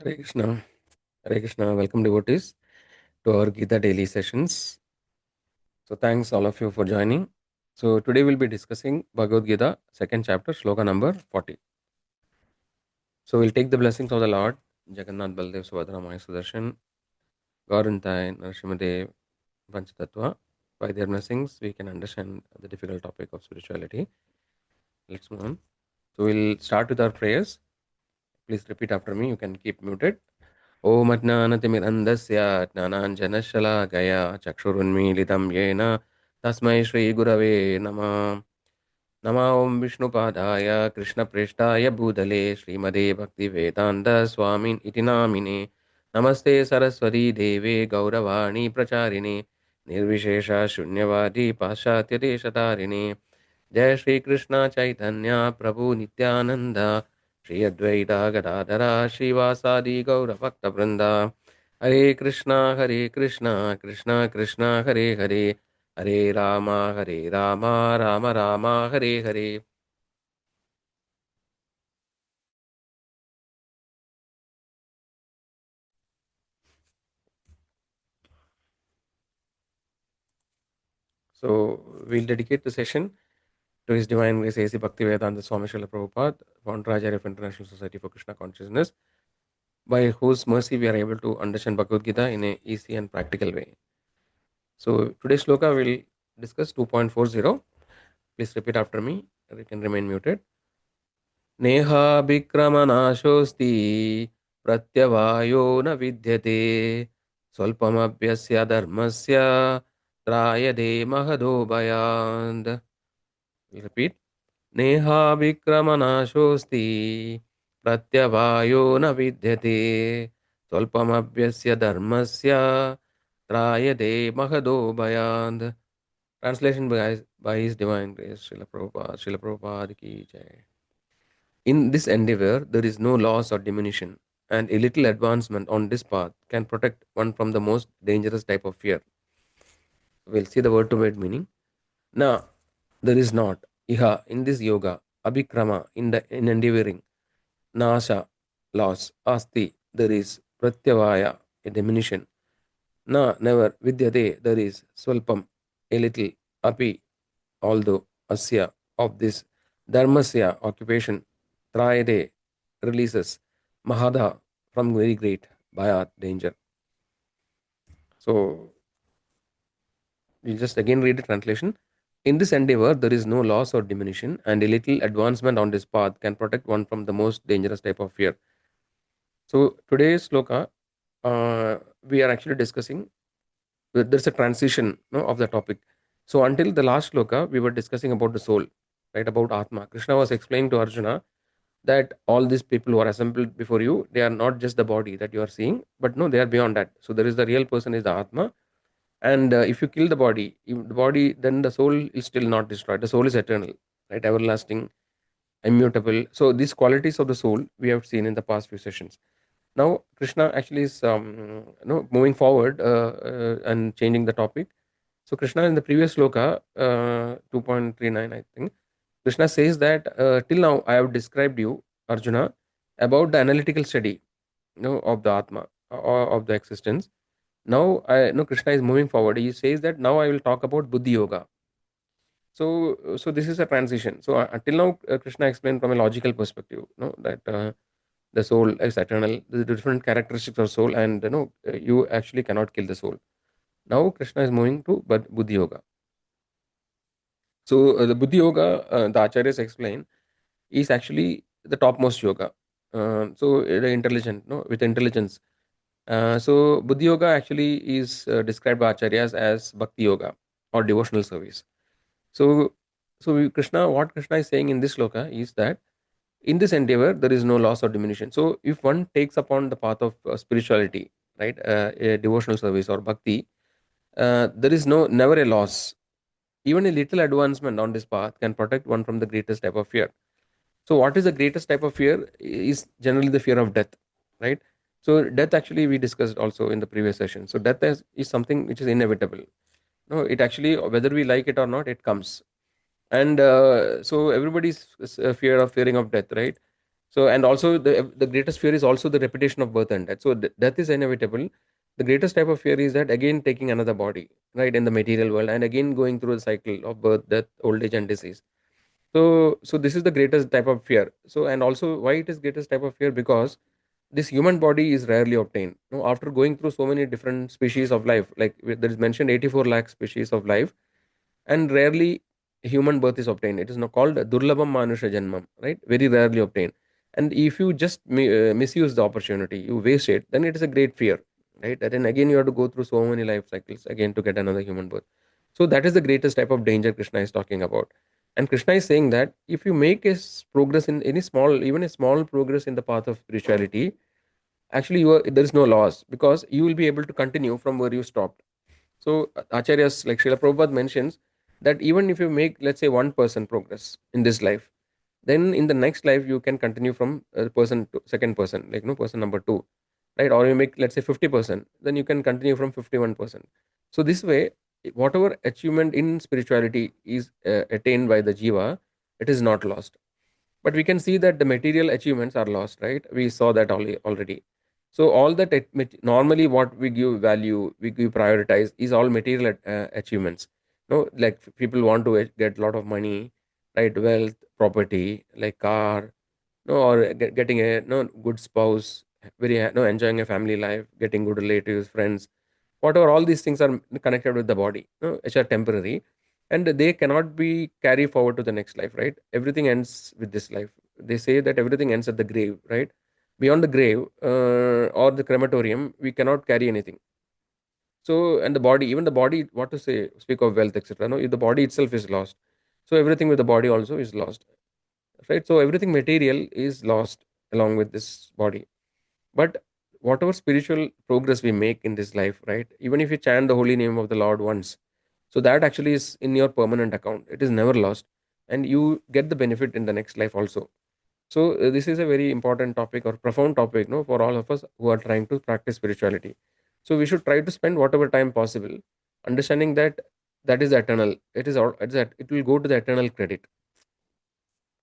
Hare Krishna. Hare Krishna. Welcome, devotees, to our Gita Daily sessions. So, thanks all of you for joining. So, today we'll be discussing Bhagavad Gita, second chapter, Sloka number 40. So, we'll take the blessings of the Lord, Jagannath Baldev Subhadra Maya Sudarshan, Gaurantai, Narsimhadev, Panchatattva. By their blessings, we can understand the difficult topic of spirituality. Let's move on. So, we'll start with our prayers. Please repeat after me. You can keep muted. ॐ अज्ञानतिमिरन्धस्य ज्ञानाञ्जनशलाकया चक्षुरुन्मीलितं येन तस्मै श्रीगुरवे नमः नमः ॐ विष्णुपादाय कृष्णप्रेष्ठाय भूतले श्रीमदे भक्तिवेदान्तस्वामिन् इति नामिने नमस्ते सरस्वती देवे गौरवाणी प्रचारिणे निर्विशेषशून्यवादी पाश्चात्यदेशतारिणे जय श्रीकृष्ण चैतन्य प्रभु नित्यानन्द श्री अद्वैता गदाधरा श्रीवासादि गौरभक्तवृंदा हरे Krishna Krishna Krishna Hare Hare Hare Ram Ram Ram Hare Hare. So we'll dedicate the session to His Divine Grace A.C. Bhaktivedanta Swami Srila Prabhupada, founder Acharya of International Society for Krishna Consciousness, by whose mercy we are able to understand Bhagavad Gita in a easy and practical way. So today's sloka will discuss 2.40. Please repeat after me. You can remain muted. Neha Bikramanaşosti Pratyavayo na vidyate Swalpamabhyasya dharmasya Trayade mahadobhayand. Repeat. Neha Bikramanaşosti Pratyavayo na vidyate Swalpamabhyasya dharmasya Trayade mahadobhayand. Translation by His Divine Grace, Srila Prabhupada. Srila Prabhupada ki jai. In this endeavor, there is no loss or diminution, and a little advancement on this path can protect one from the most dangerous type of fear. We'll see the word to word meaning. Now, there is not. Iha, in this yoga, abhikrama, in endeavoring, nasha, loss, asti, there is, pratyavaya, a diminution, na, never, vidyate, there is, swalpam, a little, api, although, asya, of this, dharmasya, occupation, trayade, releases, mahada, from very great, bhayat, danger. So, we'll just again read the translation. In this endeavor, there is no loss or diminution, and a little advancement on this path can protect one from the most dangerous type of fear. So, today's sloka, we are actually discussing, there's a transition, of the topic. So, until the last sloka, we were discussing about the soul, right, about Atma. Krishna was explaining to Arjuna that all these people who are assembled before you, they are not just the body that you are seeing, but no, they are beyond that. So, there is the real person is the Atma. And if you kill the body, then the soul is still not destroyed. The soul is eternal, right? Everlasting, immutable. So these qualities of the soul we have seen in the past few sessions. Now Krishna actually is moving forward and changing the topic. So Krishna in the previous sloka 2.39, I think, Krishna says that till now I have described you, Arjuna, about the analytical study, of the Atma, or of the existence. Now I know Krishna is moving forward. He says that now I will talk about Buddhi Yoga. So this is a transition. So until now, Krishna explained from a logical perspective, that the soul is eternal, the different characteristics of soul, and you actually cannot kill the soul. Now Krishna is moving to Buddhi Yoga. So the Buddhi Yoga, the Acharyas explain, is actually the topmost yoga. So the intelligent, with intelligence. So Buddhi Yoga actually is described by Acharyas as Bhakti Yoga or devotional service. So, what Krishna is saying in this sloka is that in this endeavor there is no loss or diminution. So, if one takes upon the path of spirituality, right, a devotional service or bhakti, there is never a loss. Even a little advancement on this path can protect one from the greatest type of fear. So, what is the greatest type of fear? Is generally the fear of death, right? So, death actually we discussed also in the previous session. So, death is something which is inevitable. No, it actually, whether we like it or not, it comes. And so everybody's fearing of death, right? So, and also the greatest fear is also the repetition of birth and death. So death is inevitable. The greatest type of fear is that again taking another body, right, in the material world, and again going through the cycle of birth, death, old age, and disease. So this is the greatest type of fear. So, and also why it is greatest type of fear, because this human body is rarely obtained. After going through so many different species of life, like there is mentioned 84 lakh species of life, and rarely human birth is obtained. It is now called Durlabam Manusha Janmam, right? Very rarely obtained. And if you just misuse the opportunity, you waste it, then it is a great fear, right? And then again, you have to go through so many life cycles again to get another human birth. So that is the greatest type of danger Krishna is talking about. And Krishna is saying that if you make progress in any small, even a small progress in the path of spirituality, actually there is no loss, because you will be able to continue from where you stopped. So Acharyas like Srila Prabhupada mentions that even if you make, let's say, 1% progress in this life, then in the next life you can continue from person to second person, like no person number two, right? Or you make, let's say, 50%, then you can continue from 51%. So this way, whatever achievement in spirituality is attained by the jiva, it is not lost. But we can see that the material achievements are lost, right? We saw that already. So all that normally what we give value, we give prioritize, is all material achievements. No, like people want to get a lot of money, right? Wealth, property, like car, no, or getting a no good spouse, very no enjoying a family life, getting good relatives, friends, whatever. All these things are connected with the body, no, which are temporary, and they cannot be carried forward to the next life, right? Everything ends with this life. They say that everything ends at the grave, right? Beyond the grave or the crematorium, we cannot carry anything. So, and the body, even the body, what to say, speak of wealth, etc. No, if the body itself is lost, so everything with the body also is lost, right? So everything material is lost along with this body. But whatever spiritual progress we make in this life, right? Even if you chant the holy name of the Lord once, so that actually is in your permanent account. It is never lost, and you get the benefit in the next life also. So this is a very important topic or profound topic, no, for all of us who are trying to practice spirituality. So we should try to spend whatever time possible, understanding that that is eternal. It is all. It will go to the eternal credit,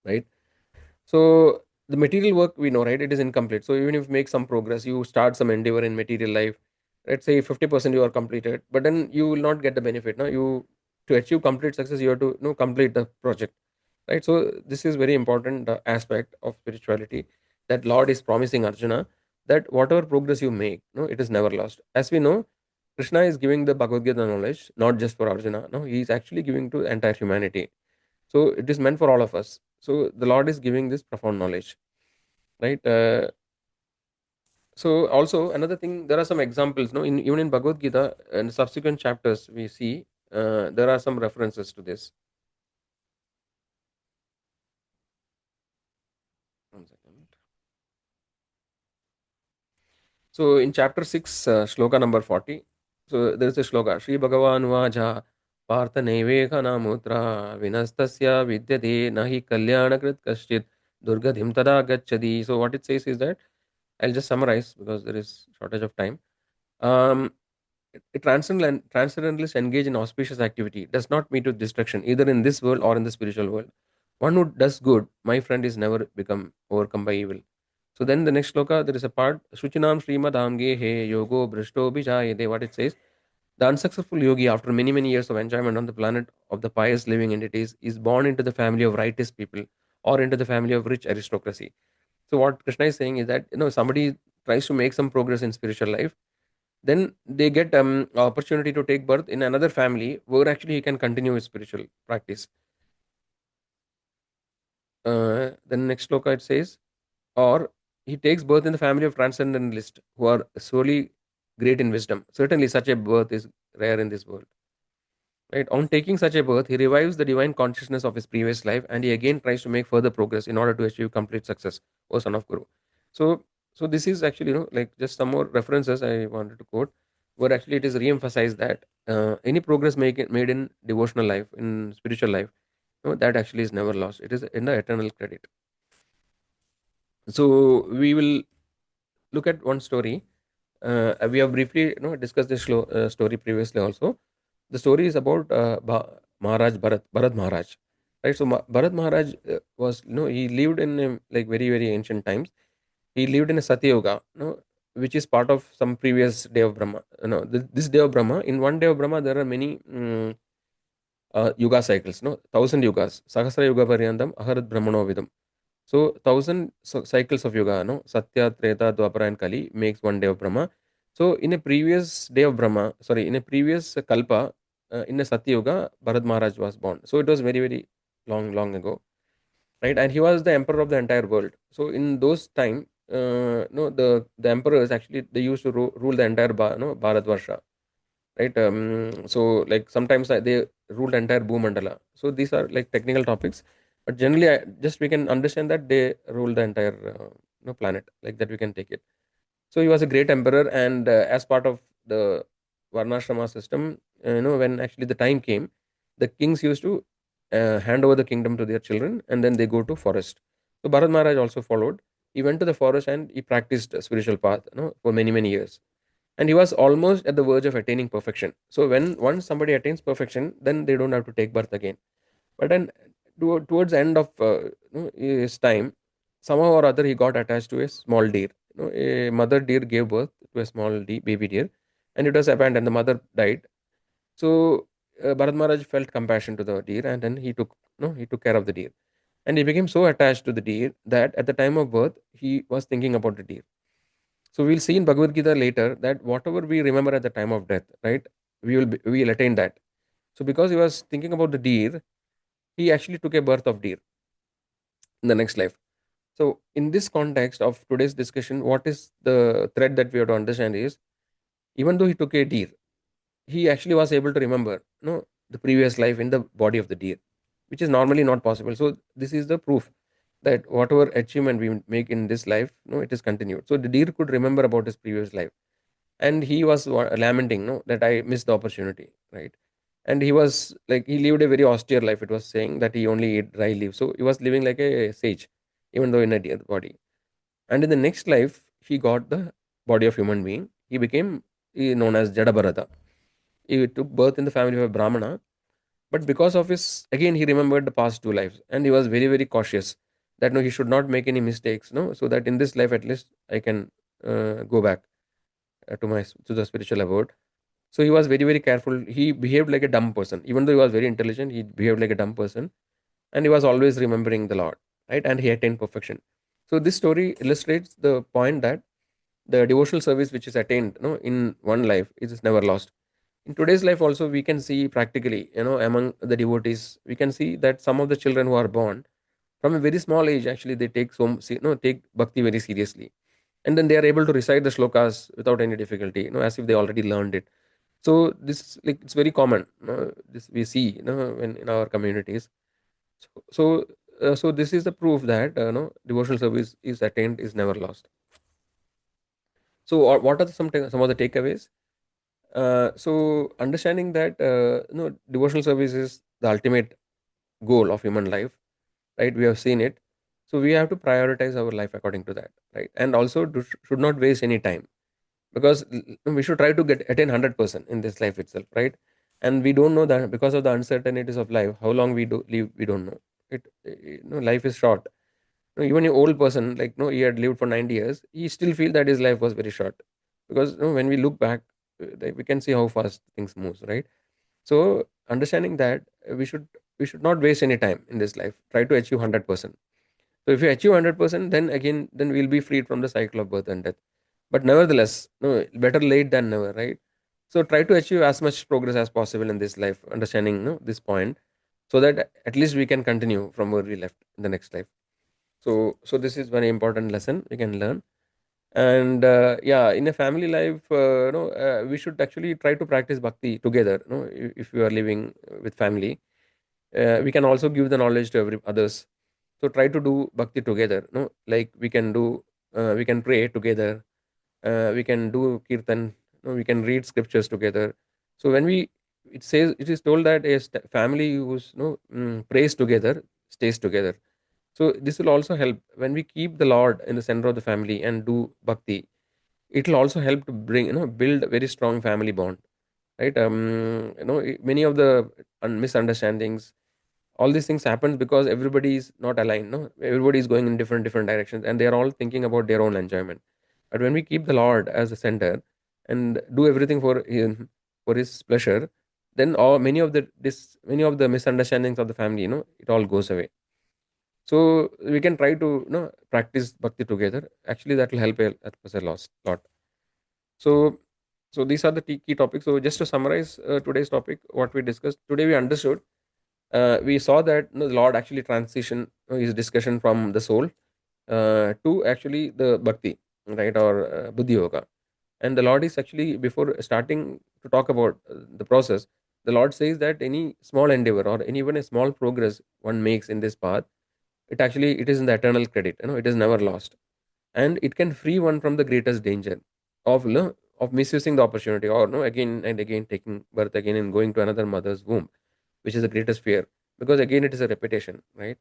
right? So the material work we know, right? It is incomplete. So even if you make some progress, you start some endeavor in material life. Let's say 50% you are completed, but then you will not get the benefit. Now you, to achieve complete success, you have to complete the project, right? So this is very important aspect of spirituality, that Lord is promising Arjuna that whatever progress you make, no, it is never lost. As we know, Krishna is giving the Bhagavad Gita knowledge not just for Arjuna. No, he is actually giving to entire humanity. So it is meant for all of us. So the Lord is giving this profound knowledge, right? So also another thing, there are some examples, no, in even in Bhagavad Gita and subsequent chapters, we see there are some references to this. One second. So in chapter 6, shloka number 40, so there is a shloka, Shri Bhagavan Vaja Partha Neveka Namutra Vinastasya Vidyate Nahi Kalyanakrit Kashchit Durgadhim Tada Gachadi. So what it says is that, I'll just summarize because there is shortage of time. Um, a transcendentalist engage in auspicious activity does not meet with destruction, either in this world or in the spiritual world. One who does good, my friend, is never become overcome by evil. So then the next sloka, there is a part, Shuchinam Srimad He Yogo Brishto Bijayade, what it says. The unsuccessful yogi, after many, many years of enjoyment on the planet of the pious living entities, is born into the family of righteous people or into the family of rich aristocracy. So what Krishna is saying is that, somebody tries to make some progress in spiritual life, then they get opportunity to take birth in another family where actually he can continue his spiritual practice. The next sloka it says, or he takes birth in the family of transcendentalists who are solely great in wisdom. Certainly, such a birth is rare in this world. Right? On taking such a birth, he revives the divine consciousness of his previous life, and he again tries to make further progress in order to achieve complete success. O son of Guru. So, so this is actually, like just some more references I wanted to quote, where actually it is re-emphasized that any progress made in devotional life, in spiritual life, that actually is never lost. It is in the eternal credit. So we will look at one story. We have briefly, discussed this story previously also. The story is about Maharaj Bharat Maharaj. right? So Bharat Maharaj was, he lived in like very very ancient times. He lived in a Satya which is part of some previous day of Brahma. This day of Brahma, in one day of Brahma, there are many yuga cycles, no, 1,000 yugas, Sahasra Yuga Paryandam, Aharat Brahmano Vidam. So 1,000 cycles of yoga, no, Satya, Treta, Dwapara, and Kali makes one day of Brahma. So in a previous day of Brahma, sorry, in a previous Kalpa, in a Satya Yuga, Bharat Maharaj was born. So it was very very long ago, right? And he was the emperor of the entire world. So in those time, no, the emperors actually they used to rule the entire no, Bharat Varsha, right? So like sometimes they ruled the entire Bhumandala. So these are like technical topics, but generally, just we can understand that they ruled the entire planet, like that we can take it. So he was a great emperor, and as part of the Varnashrama system, when actually the time came, the kings used to hand over the kingdom to their children, and then they go to forest. So Bharat Maharaj also followed. He went to the forest and he practiced a spiritual path, for many years, and he was almost at the verge of attaining perfection. So when once somebody attains perfection, then they don't have to take birth again. But then towards the end of his time, somehow or other he got attached to a small deer. A mother deer gave birth to a small baby deer, and it was abandoned. The mother died. So Bharat Maharaj felt compassion to the deer, and then he took care of the deer, and he became so attached to the deer that at the time of birth he was thinking about the deer. So we'll see in Bhagavad Gita later that whatever we remember at the time of death, right, we will attain that. So because he was thinking about the deer, he actually took a birth of deer in the next life. So in this context of today's discussion, what is the thread that we have to understand is, even though he took a deer, he actually was able to remember, the previous life in the body of the deer, which is normally not possible. So this is the proof that whatever achievement we make in this life, it is continued. So the deer could remember about his previous life, and he was lamenting, that I missed the opportunity, right? And he was like, he lived a very austere life. It was saying that he only ate dry leaves, so he was living like a sage, even though in a deer body. And in the next life he got the body of human being. He became known as Jada. He took birth in the family of a Brahmana, but because of his, again, he remembered the past two lives, and he was very very cautious that no, he should not make any mistakes, so that in this life at least I can go back to the spiritual abode. So he was very very careful. He behaved like a dumb person, even though he was very intelligent. He behaved like a dumb person, and he was always remembering the Lord, right? And he attained perfection. So this story illustrates the point that the devotional service which is attained, in one life, is never lost. In today's life also we can see practically, among the devotees, we can see that some of the children who are born from a very small age, actually they take take bhakti very seriously, and then they are able to recite the shlokas without any difficulty, as if they already learned it. So this, like, it's very common, this we see, when in our communities. So this is the proof that devotional service is attained, is never lost. So what are some of the takeaways? So understanding that devotional service is the ultimate goal of human life, right? We have seen it. So we have to prioritize our life according to that, right? And also should not waste any time, because we should try to get attain 100% in this life itself, right? And we don't know that, because of the uncertainties of life, how long we do live, we don't know it. Life is short. Even an old person, like, he had lived for 90 years, he still feel that his life was very short, because when we look back, like, we can see how fast things moves, right? So understanding that, we should not waste any time in this life. Try to achieve 100%. So if you achieve 100%, then we'll be freed from the cycle of birth and death. But nevertheless, no, better late than never, right? So try to achieve as much progress as possible in this life, understanding, this point, so that at least we can continue from where we left in the next life. So this is very important lesson we can learn. And yeah, in a family life, we should actually try to practice bhakti together. If you are living with family, we can also give the knowledge to every others. So try to do bhakti together. Like we can pray together. We can do kirtan. We can read scriptures together. So when it is told that a family who's prays together stays together. So this will also help when we keep the Lord in the center of the family and do bhakti. It will also help to build a very strong family bond, right? Many of the misunderstandings All these things happen because everybody is not aligned, no, everybody is going in different directions, and they are all thinking about their own enjoyment. But when we keep the Lord as the center and do everything for him, for his pleasure, then all many of the misunderstandings of the family, it all goes away. So we can try to, practice bhakti together. Actually, that will help us a lot. So, so these are the key topics. So just to summarize today's topic, what we discussed today, we understood, we saw that, the Lord actually transition his discussion from the soul to actually the bhakti, right, or buddhi yoga. And the Lord is actually, before starting to talk about the process, the Lord says that any small endeavor or any even a small progress one makes in this path, it is in the eternal credit. It is never lost, and it can free one from the greatest danger of, of misusing the opportunity, or, again and again taking birth again and going to another mother's womb, which is the greatest fear, because again it is a repetition, right?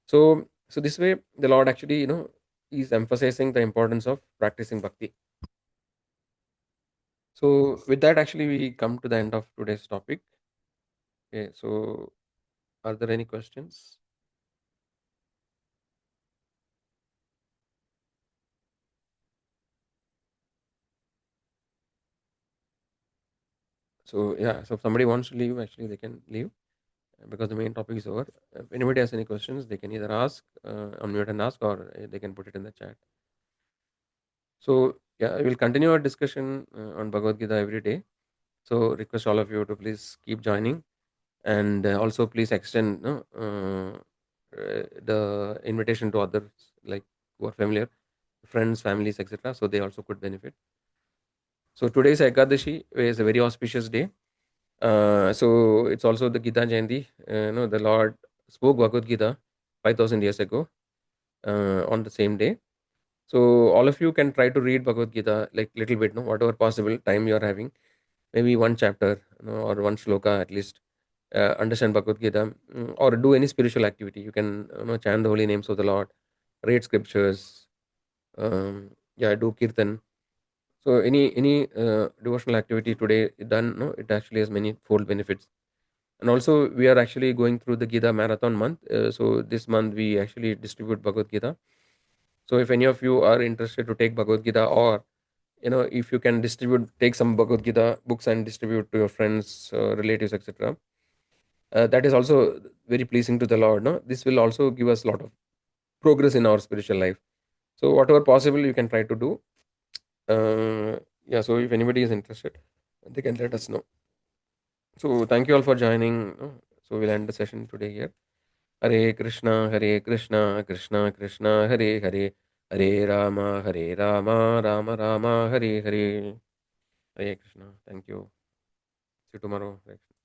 So this way the Lord actually, is emphasizing the importance of practicing bhakti. So with that, actually, we come to the end of today's topic. Okay, so are there any questions? So yeah, so if somebody wants to leave, actually they can leave, because the main topic is over. If anybody has any questions, they can either ask, unmute and ask, or they can put it in the chat. So yeah, we will continue our discussion on Bhagavad Gita every day. So request all of you to please keep joining, and also please extend, the invitation to others, like, who are familiar, friends, families, etc., so they also could benefit. So today's Ekadashi is a very auspicious day. So it's also the Gita Jayanti. The Lord spoke Bhagavad Gita 5,000 years ago, on the same day. So all of you can try to read Bhagavad Gita, like, little bit, no, whatever possible time you are having, maybe one chapter, or one shloka at least. Understand Bhagavad Gita, or do any spiritual activity. You can, chant the holy names of the Lord, read scriptures, yeah, do kirtan. So any devotional activity today done, no, it actually has many fold benefits. And also we are actually going through the Gita marathon month. So this month we actually distribute Bhagavad Gita. So if any of you are interested to take Bhagavad Gita, or, if you can distribute, take some Bhagavad Gita books and distribute to your friends, relatives, etc., that is also very pleasing to the Lord. No, this will also give us a lot of progress in our spiritual life. So whatever possible you can try to do. Yeah, so if anybody is interested, they can let us know. So thank you all for joining. So we'll end the session today here. Hare Krishna, Krishna Krishna, Hare Hare, Hare Rama, Rama Rama, Hare Hare. Hare Krishna. Thank you. See you tomorrow. Hare Krishna.